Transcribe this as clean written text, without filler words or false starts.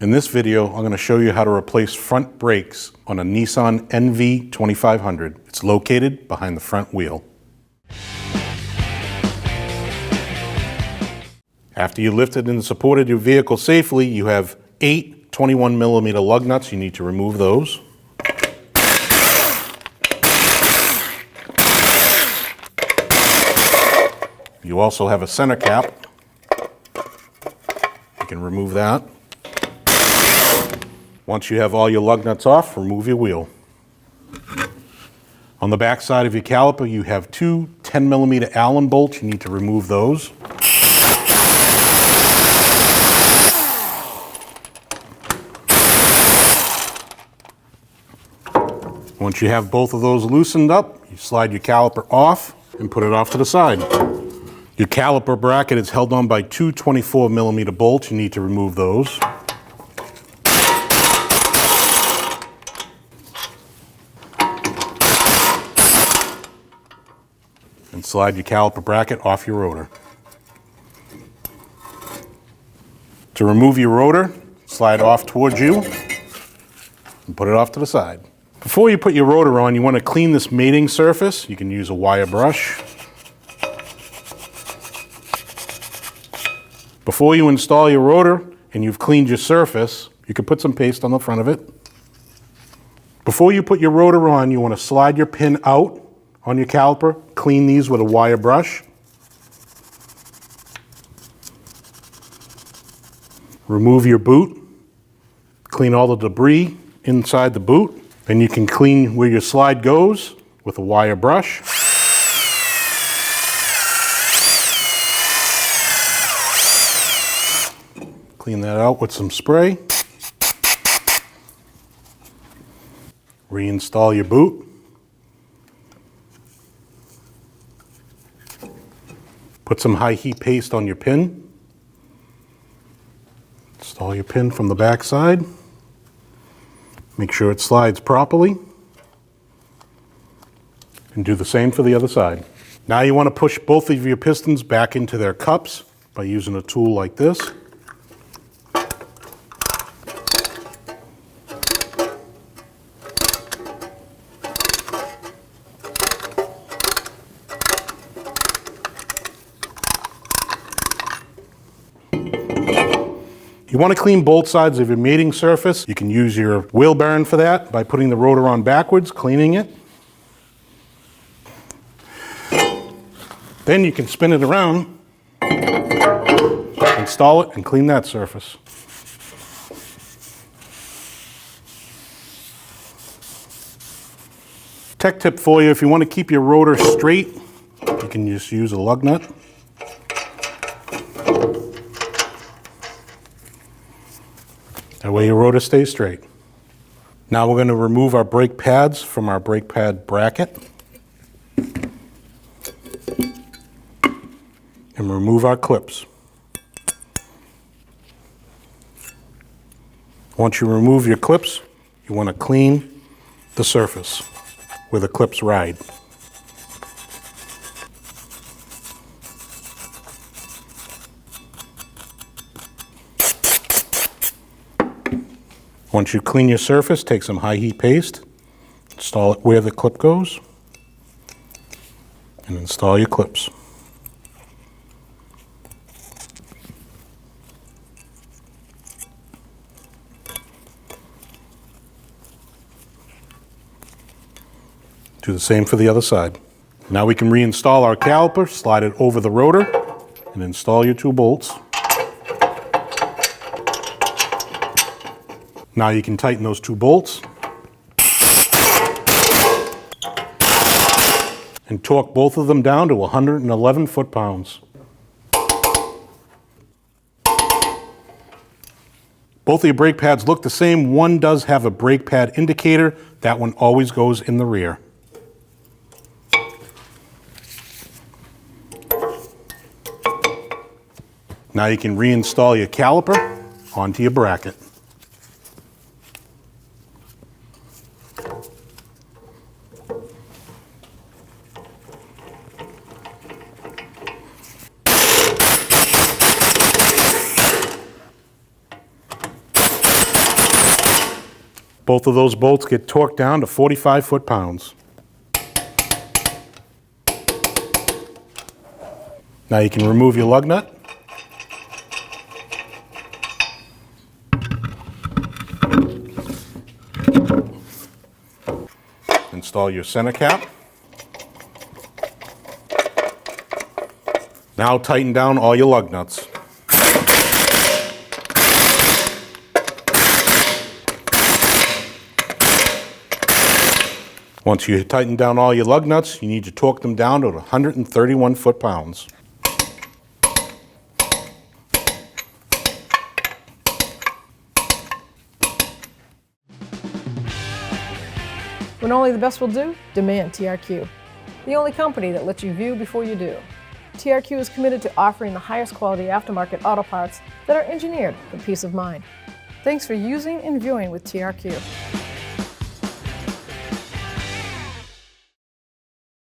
In this video, I'm going to show you how to replace front brakes on a Nissan NV2500. It's located behind the front wheel. After you lifted and supported your vehicle safely, you have 8 21mm lug nuts. You need to remove those. You also have a center cap. You can remove that. Once you have all your lug nuts off, remove your wheel. On the back side of your caliper, you have 2 10mm Allen bolts. You need to remove those. Once you have both of those loosened up, you slide your caliper off and put it off to the side. Your caliper bracket is held on by 2 24mm bolts. You need to remove those. And slide your caliper bracket off your rotor. To remove your rotor, slide off towards you and put it off to the side. Before you put your rotor on, you want to clean this mating surface. You can use a wire brush. Before you install your rotor and you've cleaned your surface, you can put some paste on the front of it. Before you put your rotor on, you want to slide your pin out on your caliper, clean these with a wire brush. Remove your boot, clean all the debris inside the boot. Then you can clean where your slide goes with a wire brush. Clean that out with some spray. Reinstall your boot. Put some high heat paste on your pin. Install your pin from the back side. Make sure it slides properly. And do the same for the other side. Now you want to push both of your pistons back into their cups by using a tool like this. You want to clean both sides of your mating surface. You can use your wheel bearing for that by putting the rotor on backwards, cleaning it. Then you can spin it around, install it, and clean that surface. Tech tip for you, if you want to keep your rotor straight, you can just use a lug nut. That way your rotor stays straight. Now we're going to remove our brake pads from our brake pad bracket. And remove our clips. Once you remove your clips, you want to clean the surface where the clips ride. Once you clean your surface, take some high heat paste, install it where the clip goes, and install your clips. Do the same for the other side. Now we can reinstall our caliper, slide it over the rotor, and install your 2 bolts. Now you can tighten those 2 bolts and torque both of them down to 111 foot-pounds. Both of your brake pads look the same. One does have a brake pad indicator. That one always goes in the rear. Now you can reinstall your caliper onto your bracket. Both of those bolts get torqued down to 45 foot-pounds. Now you can remove your lug nut. Install your center cap. Now tighten down all your lug nuts. Once you tighten down all your lug nuts, you need to torque them down to 131 foot-pounds. When only the best will do, demand TRQ. The only company that lets you view before you do. TRQ is committed to offering the highest quality aftermarket auto parts that are engineered for peace of mind. Thanks for using and viewing with TRQ.